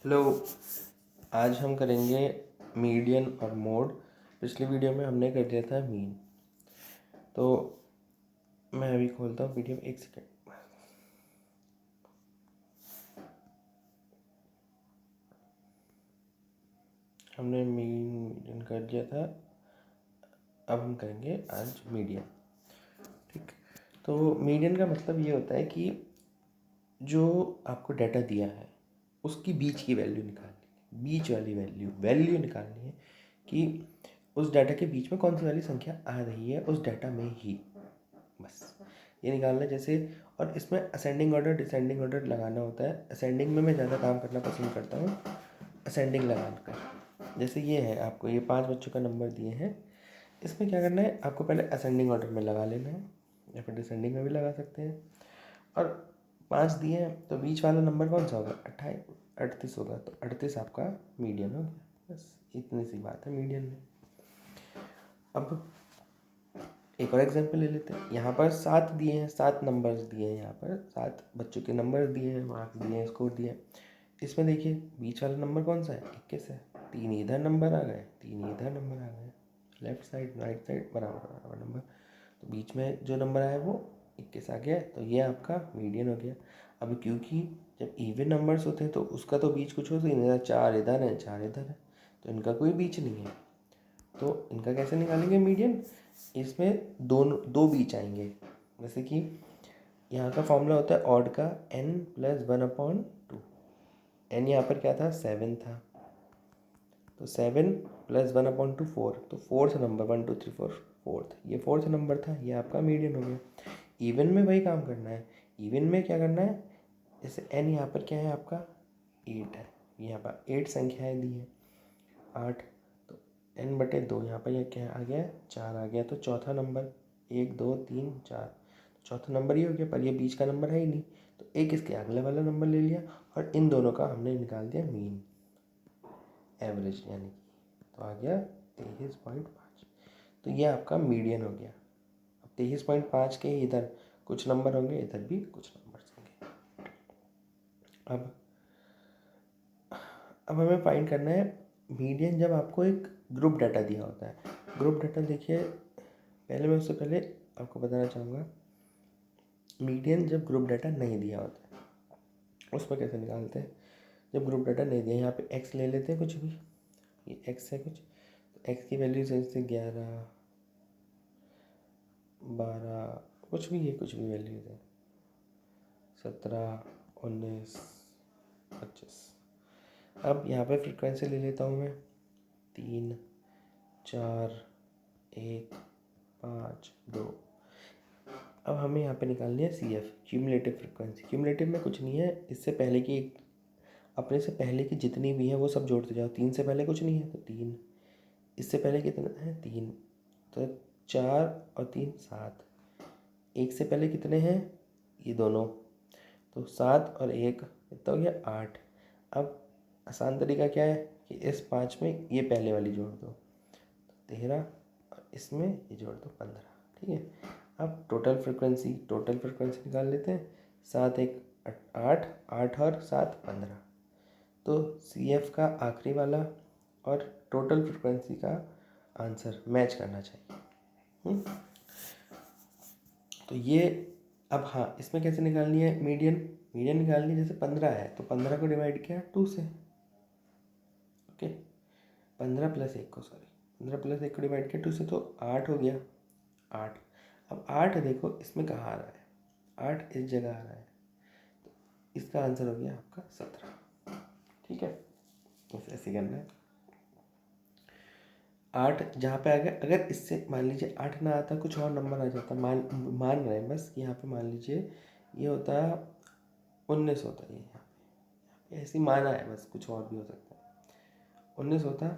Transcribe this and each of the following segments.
Hello. आज हम करेंगे मीडियन और मोड। पिछली वीडियो में हमने कर दिया था मीन। तो मैं अभी खोलता हूँ पीडीएफ, एक सेकेंड। हमने मीडियन कर दिया था, अब हम करेंगे आज मीडियन। ठीक, तो मीडियन का मतलब ये होता है कि जो आपको डाटा दिया है उसकी बीच की वैल्यू निकालनी, बीच वाली वैल्यू निकालनी है कि उस डाटा के बीच में कौन सी वाली संख्या आ रही है उस डाटा में ही, बस ये निकालना है। जैसे, और इसमें असेंडिंग ऑर्डर डिसेंडिंग ऑर्डर लगाना होता है। असेंडिंग में मैं ज़्यादा काम करना पसंद करता हूँ, असेंडिंग लगा कर। जैसे ये है, आपको ये 5 बच्चों का नंबर दिए हैं, इसमें क्या करना है, आपको पहले असेंडिंग ऑर्डर में लगा लेना है या फिर डिसेंडिंग में भी लगा सकते हैं। और 5 दिए हैं तो बीच वाला नंबर कौन सा होगा, 38 होगा, तो 38 आपका मीडियन हो गया। बस इतनी सी बात है मीडियन में। अब एक और एग्जांपल ले लेते हैं। यहाँ पर 7 दिए हैं, 7 नंबर्स दिए हैं, यहाँ पर 7 बच्चों के नंबर दिए हैं, मार्क्स दिए हैं, स्कोर दिए हैं। इसमें देखिए बीच वाला नंबर कौन सा है, 21 है। 3 इधर नंबर आ गए, 3 इधर नंबर आ गए, लेफ्ट साइड राइट साइड बराबर बराबर नंबर। तो बीच में जो नंबर आया वो 21 आ गया, तो ये आपका मीडियन हो गया। अब क्योंकि जब इवन नंबर्स होते हैं तो उसका तो बीच कुछ हो ही नहीं, 4 इधर है 4 इधर है, तो इनका कोई बीच नहीं है। तो इनका कैसे निकालेंगे मीडियन, इसमें दो बीच आएंगे। जैसे कि यहाँ का फॉर्मूला होता है ऑड का n+1/2। n यहाँ पर क्या था, 7 था, तो 7+1/2 4, तो फोर्थ नंबर 1 2 3 4 फोर्थ, ये फोर्थ नंबर था, ये आपका मीडियन हो गया। इवन में वही काम करना है। इवन में क्या करना है, जैसे n यहाँ पर क्या है आपका 8 है, यहाँ पर 8 संख्याएं दी हैं, 8, तो n/2 यहाँ पर यह क्या आ गया, 4 आ गया। तो चौथा नंबर 1 2 3 4, चौथा नंबर ही हो गया, पर ये बीच का नंबर है ही नहीं, तो एक इसके अगले वाला नंबर ले लिया और इन दोनों का हमने निकाल दिया मीन, एवरेज यानी कि, तो आ गया 23.5। तो ये आपका मीडियन हो गया। अब 23.5 के इधर कुछ नंबर होंगे, इधर भी कुछ नंबर होंगे। अब हमें फाइंड करना है मीडियन जब आपको एक ग्रुप डाटा दिया होता है। ग्रुप डाटा देखिए, पहले मैं उससे पहले आपको बताना चाहूँगा मीडियन जब ग्रुप डाटा नहीं दिया होता है उस पर कैसे निकालते हैं। जब ग्रुप डाटा नहीं दिया, यहाँ पे एक्स ले लेते हैं, कुछ भी, ये एक्स है कुछ, तो एक्स की वैल्यू जैसे 11 12, कुछ भी है, कुछ भी वैल्यू है, 17 19 25। अब यहाँ पे फ्रिक्वेंसी ले लेता हूँ मैं 3 4 1 5 2। अब हमें यहाँ पे निकालनी है C F, cumulative frequency. Cumulative में कुछ नहीं है, इससे पहले की अपने से पहले की जितनी भी है वो सब जोड़ते जाओ। 3 से पहले कुछ नहीं है तो 3, इससे पहले कितना है 3, तो 4 और 3 7, 1 से पहले कितने हैं ये दोनों, तो 7 और 1 कितना हो गया 8। अब आसान तरीका क्या है कि इस 5 में ये पहले वाली जोड़ दो, 13, और इसमें ये जोड़ दो 15। ठीक है, अब टोटल फ्रिक्वेंसी निकाल लेते हैं। 7 1 8, 8 और 7 15, तो सी एफ का आखिरी वाला और टोटल फ्रिक्वेंसी का आंसर मैच करना चाहिए। तो ये, अब हाँ, इसमें कैसे निकालनी है मीडियन निकालनी है। जैसे 15 है तो 15 को डिवाइड किया 2 से, ओके, 15 + 1 को डिवाइड किया 2 से, तो 8 हो गया, 8। अब 8 देखो इसमें कहाँ आ रहा है, 8 इस जगह आ रहा है, तो इसका आंसर हो गया आपका 17। ठीक है, ऐसे करना है। 8 जहाँ पे आ गया, अगर इससे मान लीजिए 8 ना आता, कुछ और नंबर आ जाता, मान रहे हैं बस, यहाँ पे मान लीजिए ये होता 19 होता है, यहाँ पे ऐसे माना है बस, कुछ और भी हो सकता है। 19 होता,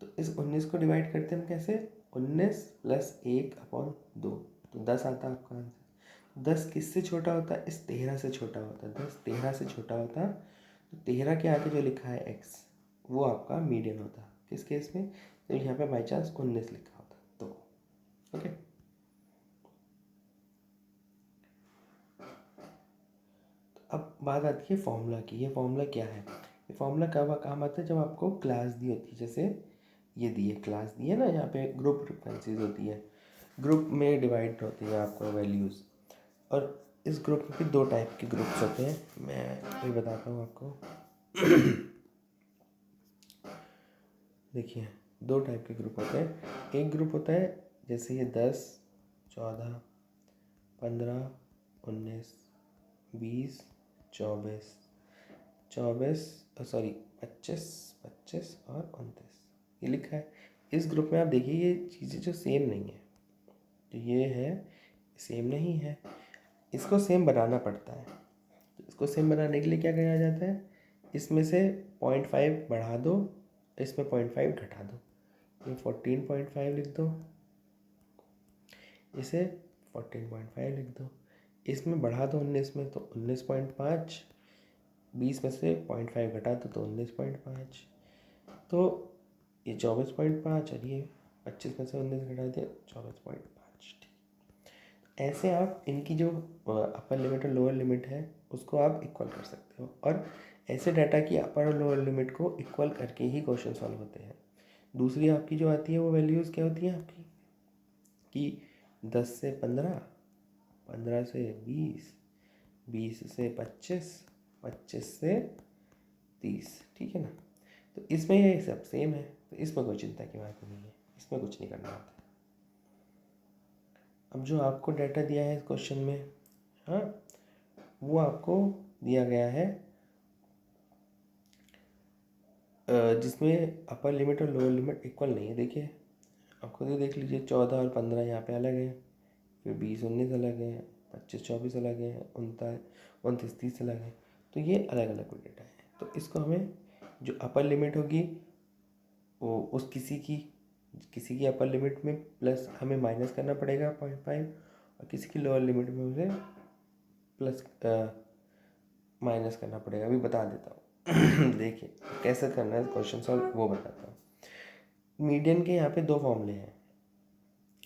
तो इस 19 को डिवाइड करते हैं हम कैसे, 19 + 1/2, तो 10 आता आपका आंसर। 10 किससे छोटा होता है, इस 13 से छोटा होता है। 10 13 से छोटा होता, तो 13 के आगे जो लिखा है x, वो आपका मीडियन होता। किस केस में, तो यहाँ पे बाई चांस 19 लिखा होता तो, ओके। तो अब बात आती है फॉर्मूला की। ये फॉर्मूला क्या है, ये फॉर्मूला कब काम आता है, जब आपको क्लास दी होती है, जैसे ये दी है क्लास दी है ना, यहाँ पे ग्रुप फ्रिक्वेंसीज होती है, ग्रुप में डिवाइड होती है आपको वैल्यूज़, और इस ग्रुप में भी दो टाइप के ग्रुप्स होते हैं, मैं अभी बताता हूँ आपको। देखिए दो टाइप के ग्रुप होते हैं। एक ग्रुप होता है जैसे ये 10, 14, 15, 19, 20, 24, 25, 25 और 29 ये लिखा है। इस ग्रुप में आप देखिए ये चीज़ें जो सेम नहीं है, तो ये है सेम नहीं है, इसको सेम बनाना पड़ता है। तो इसको सेम बनाने के लिए क्या किया जाता है, इसमें से 0.5 बढ़ा दो, इसमें 0.5 घटा दो, ये 14.5 लिख दो, इसे 14.5 लिख दो, इसमें बढ़ा दो 19 में तो 19.5, 20 में से 0.5 घटा दो तो 19.5, तो ये 24.5 और ये 25 में से 19 घटा दिया 24.5। ठीक, ऐसे आप इनकी जो अपर लिमिट और लोअर लिमिट है उसको आप इक्वल कर सकते हो, और ऐसे डाटा की अपर और लोअर लिमिट को इक्वल करके ही क्वेश्चन सॉल्व होते हैं। दूसरी आपकी जो आती है वो वैल्यूज़ क्या होती हैं आपकी, कि 10 से 15, 15 से 20, 20 से 25, 25 से 30, ठीक है ना। तो इसमें ये सब सेम है, तो इसमें कोई चिंता की बात नहीं है, इसमें कुछ नहीं करना होता है। अब जो आपको डाटा दिया है इस क्वेश्चन में, हाँ, वो आपको दिया गया है जिसमें अपर लिमिट और लोअर लिमिट इक्वल नहीं है। देखिए आप खुद ही देख लीजिए, 14 और 15 यहाँ पे अलग है, फिर 20, 19 अलग है, 25, 24 अलग है, 29, 30 अलग है, तो ये अलग अलग डेटा है। तो इसको हमें जो अपर लिमिट होगी वो उस किसी की अपर लिमिट में प्लस हमें माइनस करना पड़ेगा 0.5, और किसी की लोअर लिमिट में उसे प्लस माइनस करना पड़ेगा। अभी बता देता हूँ देखिए कैसे करना है क्वेश्चन सॉल्व, वो बताता हूँ। मीडियन के यहाँ पे दो फॉर्मूले हैं,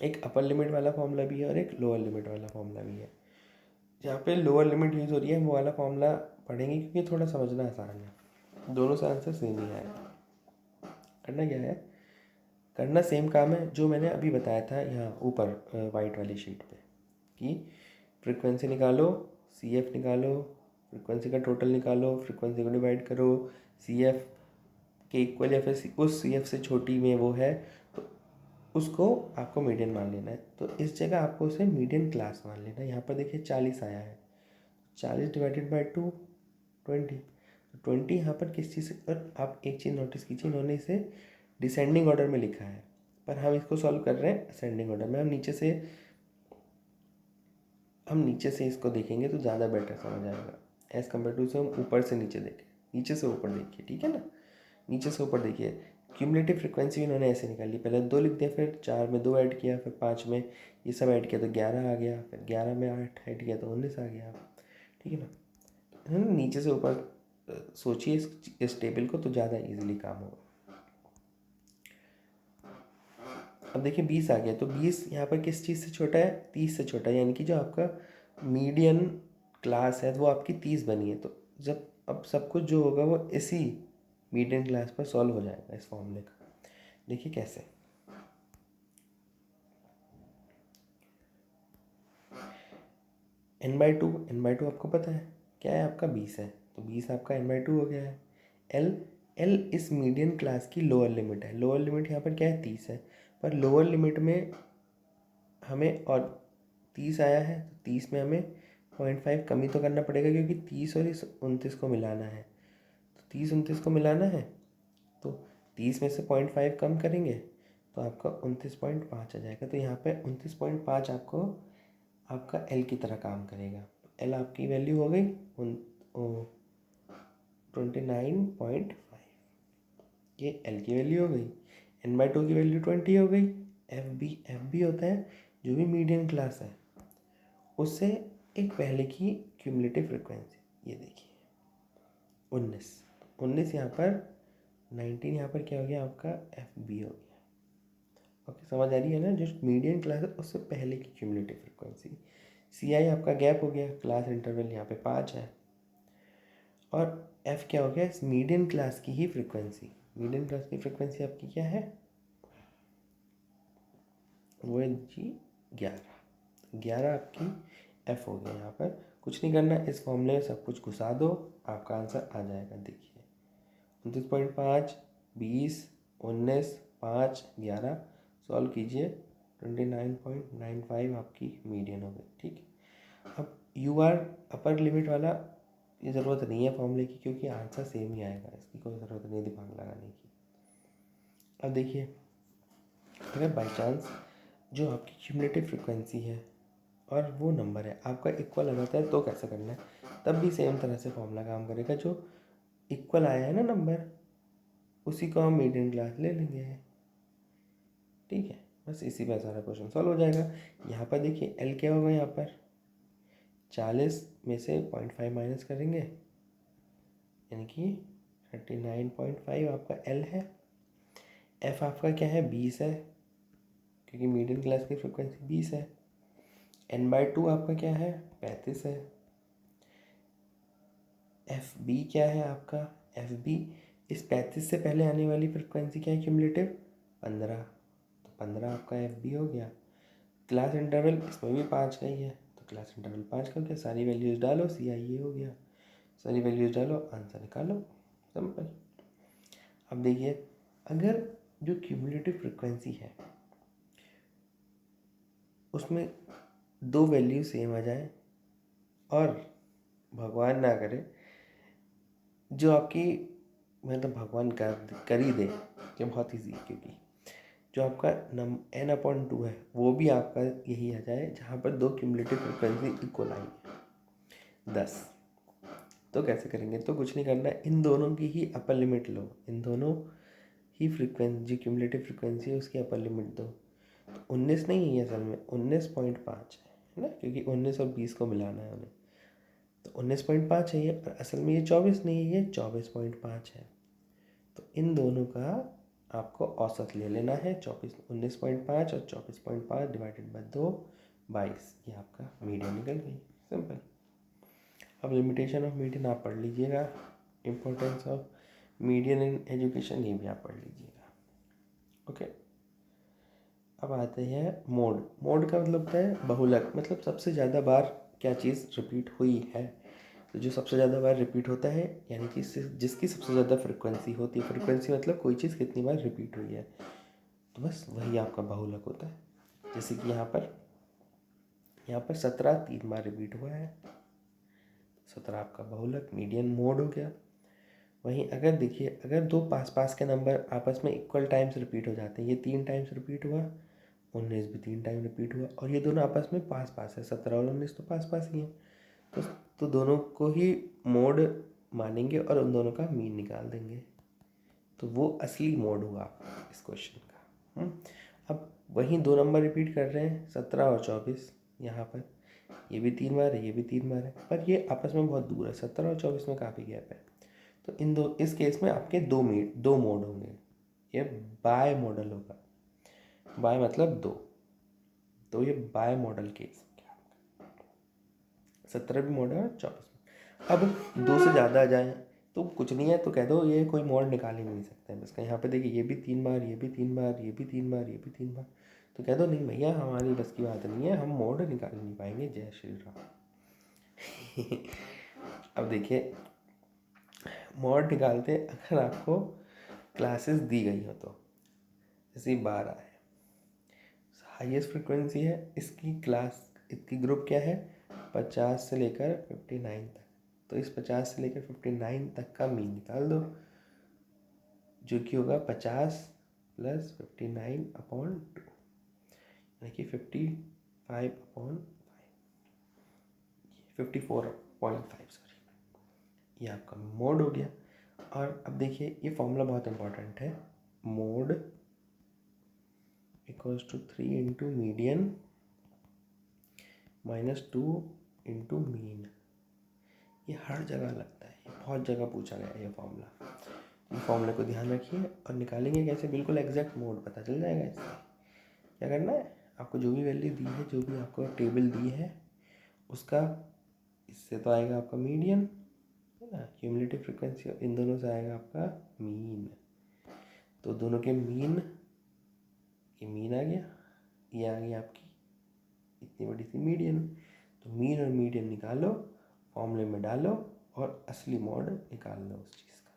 एक अपर लिमिट वाला फॉर्मूला भी है और एक लोअर लिमिट वाला फॉर्मूला भी है। जहाँ पे लोअर लिमिट यूज़ हो रही है वो वाला फॉर्मूला पढ़ेंगे क्योंकि थोड़ा समझना आसान है, दोनों से आंसर सेम ही आएगा। करना क्या है, करना सेम काम है जो मैंने अभी बताया था यहाँ ऊपर वाइट वाली शीट पे, कि फ्रीक्वेंसी निकालो, CF निकालो, फ्रीक्वेंसी का टोटल निकालो, फ्रीक्वेंसी को डिवाइड करो, CF के इक्वल या फिर उस CF से छोटी में वो है तो उसको आपको मीडियन मान लेना है। तो इस जगह आपको उसे मीडियन क्लास मान लेना है। यहाँ पर देखिए 40 आया है, 40 डिवाइडेड बाई 2 20, 20 यहाँ पर किस चीज़ से, और आप एक चीज़ नोटिस कीजिए, इन्होंने इसे डिसेंडिंग ऑर्डर में लिखा है, पर हम इसको सॉल्व कर रहे हैं असेंडिंग ऑर्डर में। हम नीचे से इसको देखेंगे तो ज़्यादा बेटर समझ आएगा एज़ कम्पेयर टू से हम ऊपर से नीचे देखें। नीचे से ऊपर देखिए, ठीक है ना, नीचे से ऊपर देखिए। क्यूमुलेटिव फ्रिक्वेंसी इन्होंने ऐसे निकाली, पहले 2 लिख दिया, फिर 4 में 2 ऐड किया, फिर 5 में ये सब ऐड किया तो 11 आ गया, फिर 11 में 8 ऐड किया तो 19 आ गया, ठीक है ना। है ना, नीचे से ऊपर सोचिए इस टेबल को तो ज़्यादा इजीली काम होगा। अब देखिए 20 आ गया, तो 20 यहाँ पर किस चीज़ से छोटा है, 30 से छोटा है, यानी कि जो आपका मीडियन क्लास है वो आपकी 30 बनी है। तो जब अब सब कुछ जो होगा वो इसी मीडियन क्लास पर सॉल्व हो जाएगा इस फॉर्मूले का। देखिए कैसे, n/2 आपको पता है क्या है, आपका 20 है, तो 20 आपका n/2 हो गया है। L इस मीडियन क्लास की लोअर लिमिट है, लोअर लिमिट यहाँ पर क्या है 30 है, पर लोअर लिमिट में हमें और 30 आया है तो 30 में हमें 0.5 कमी तो करना पड़ेगा क्योंकि 30 और इस 29 को मिलाना है, तो 30 29 को मिलाना है, तो 30 में से 0.5 कम करेंगे तो आपका 29.5 आ जाएगा। तो यहाँ पे 29.5 आपका L की तरह काम करेगा। L आपकी वैल्यू हो गई 29.5, ये L की वैल्यू हो गई। n/2 की वैल्यू 20 हो गई। एफ बी होता है जो भी मीडियम क्लास है उससे एक पहले की क्यूमुलेटिव फ्रिक्वेंसी, ये देखिए 19 यहाँ पर 19 यहाँ पर क्या हो गया आपका FB हो गया। ओके, समझ आ रही है ना, जो मीडियम क्लास है उससे पहले की क्यूमुलेटिव फ्रिक्वेंसी। CI आपका गैप हो गया, क्लास इंटरवल यहाँ पे 5 है, और एफ क्या हो गया, इस मीडियन क्लास की ही फ्रीक्वेंसी। मीडियन क्लास की फ्रीक्वेंसी आपकी क्या है, वो है जी 11 आपकी एफ हो गया। यहाँ पर कुछ नहीं करना, इस फॉर्मूले में सब कुछ घुसा दो, आपका आंसर आ जाएगा। देखिए 29.5, 20, 19, 5, 11, सॉल्व कीजिए, 29.95 आपकी मीडियन हो गई। ठीक है, अब यू आर अपर लिमिट वाला ये ज़रूरत नहीं है फॉर्मूले की, क्योंकि आंसर सेम ही आएगा, इसकी कोई ज़रूरत नहीं है दिमाग लगाने की। अब देखिए, अगर बाई चांस जो आपकी क्यूमुलेटिव फ्रिक्वेंसी है और वो नंबर है आपका इक्वल आ जाता है, तो कैसे करना है, तब भी सेम तरह से फॉर्मूला काम करेगा। जो इक्वल आया है ना नंबर, उसी को हम मीडियन क्लास ले लेंगे। ठीक है, बस इसी पे सारा क्वेश्चन सॉल्व हो जाएगा। यहाँ पर देखिए एल क्या होगा, यहाँ पर 40 में से 0.5 माइनस करेंगे, यानी कि 39.5 आपका एल है। एफ आपका क्या है, 20 है, क्योंकि मीडियन क्लास की फ्रिक्वेंसी 20 है। n/2 आपका क्या है, 35 है। एफ बी क्या है आपका, एफ बी इस 35 से पहले आने वाली फ्रिक्वेंसी क्या है क्यूमुलेटिव, 15, तो 15 आपका एफ बी हो गया। क्लास इंटरवल इसमें भी 5 का ही है, तो क्लास इंटरवल 5 का हो गया। सारी वैल्यूज़ डालो, सी आई ए हो गया, सारी वैल्यूज़ डालो, आंसर निकालो, सिंपल। अब देखिए, अगर जो क्यूमुलेटिव फ्रिक्वेंसी है उसमें दो वैल्यू सेम आ जाए, और भगवान ना करे जो आपकी, मतलब भगवान कर ही दे, ये बहुत ईजी है, क्योंकि जो आपका n/2 है वो भी आपका यही आ जाए, जहाँ पर दो क्यूमुलेटिव फ्रिक्वेंसी इक्वल आई है 10। तो कैसे करेंगे, तो कुछ नहीं करना, इन दोनों की ही अपर लिमिट लो, इन दोनों ही फ्रिक्वेंसी जो क्यूमुलेटिव फ्रिक्वेंसी है उसकी अपर लिमिट दो। तो 19 नहीं है असल में, 19.5 है ना, क्योंकि 19 और 20 को मिलाना है उन्हें, तो 19.5 है ये, और असल में ये 24 नहीं है, ये 24.5 है। तो इन दोनों का आपको औसत ले लेना है, 19.5 और 24.5 डिवाइडेड बाय 2, 22, ये आपका मीडियन निकल गई, सिंपल। अब लिमिटेशन ऑफ मीडियन आप पढ़ लीजिएगा, importance of median in education ये भी आप पढ़ लीजिएगा। ओके, अब आते हैं मोड। मोड का मतलब होता है बहुलक, मतलब सबसे ज़्यादा बार क्या चीज़ रिपीट हुई है। तो जो सबसे ज़्यादा बार रिपीट होता है, यानी कि जिसकी सबसे ज़्यादा फ्रिक्वेंसी होती है, फ्रिक्वेंसी मतलब कोई चीज़ कितनी बार रिपीट हुई है, तो बस वही आपका बहुलक होता है। जैसे कि यहाँ पर 17 3 बार रिपीट हुआ है, 17 आपका बहुलक, मीडियन मोड हो गया। वहीं अगर देखिए, अगर दो पास पास के नंबर आपस में इक्वल टाइम्स रिपीट हो जाते हैं, ये 3 टाइम्स रिपीट हुआ, 19 भी 3 टाइम रिपीट हुआ, और ये दोनों आपस में पास पास है, 17 और 19 तो पास पास ही हैं, तो दोनों को ही मोड मानेंगे और उन दोनों का मीन निकाल देंगे, तो वो असली मोड हुआ इस क्वेश्चन का। अब वहीं दो नंबर रिपीट कर रहे हैं, 17 और 24, यहाँ पर ये भी 3 बार है, ये भी 3 बार है, पर ये आपस में बहुत दूर है, 17 और 24 में काफ़ी गैप है। तो इस केस में आपके दो मोड होंगे, ये बाय मॉडल होगा, बाय मतलब दो, तो ये बाय मॉडल केस, 17 भी मोड है और 24 में। अब दो से ज़्यादा आ जाए तो कुछ नहीं है, तो कह दो ये कोई मोड निकाल ही नहीं सकता है इसका। यहाँ पे देखिए, ये भी 3 बार, ये भी 3 बार, ये भी 3 बार, ये भी 3 बार, तो कह दो नहीं भैया, हमारी बस की बात नहीं है, हम मोड निकाल नहीं पाएंगे, जय श्री राम। अब देखिए, मोड निकालते अगर आपको क्लासेस दी गई हो, तो जैसे 12 है, हाईएस्ट फ्रिक्वेंसी है, इसकी ग्रुप क्या है, 50 से लेकर 59 तक, तो इस 50 से लेकर 59 तक का मीन निकाल दो, जो कि होगा 50 + 59/2, यानी कि 55/5, 54.5, सॉरी, ये आपका मोड हो गया। और अब देखिए, ये फॉर्मूला बहुत इंपॉर्टेंट है, मोड = 3 × मीडियन -2 × मीन। ये हर जगह लगता है, ये बहुत जगह पूछा गया है ये फॉर्मूला। ये फॉर्मूले को ध्यान रखिए, और निकालेंगे कैसे, बिल्कुल एग्जैक्ट मोड पता चल जाएगा इससे। क्या करना है आपको, जो भी वैल्यू दी है, जो भी आपको टेबल दी है उसका, इससे तो आएगा आपका मीडियन, है ना, क्यूमुलेटिव फ्रीक्वेंसी इन दोनों से आएगा आपका मीन। तो दोनों के मीन, ये मीन आ गया, ये आ गई आपकी इतनी बड़ी सी मीडियन। तो मीन और मीडियन निकालो, फॉर्मूले में डालो और असली मोड निकाल लो उस चीज़ का।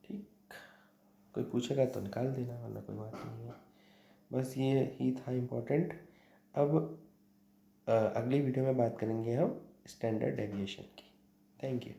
ठीक, कोई पूछेगा तो निकाल देना, वरना कोई बात नहीं है। बस ये ही था इम्पोर्टेंट। अब अगली वीडियो में बात करेंगे हम स्टैंडर्ड डेविएशन की। Thank you.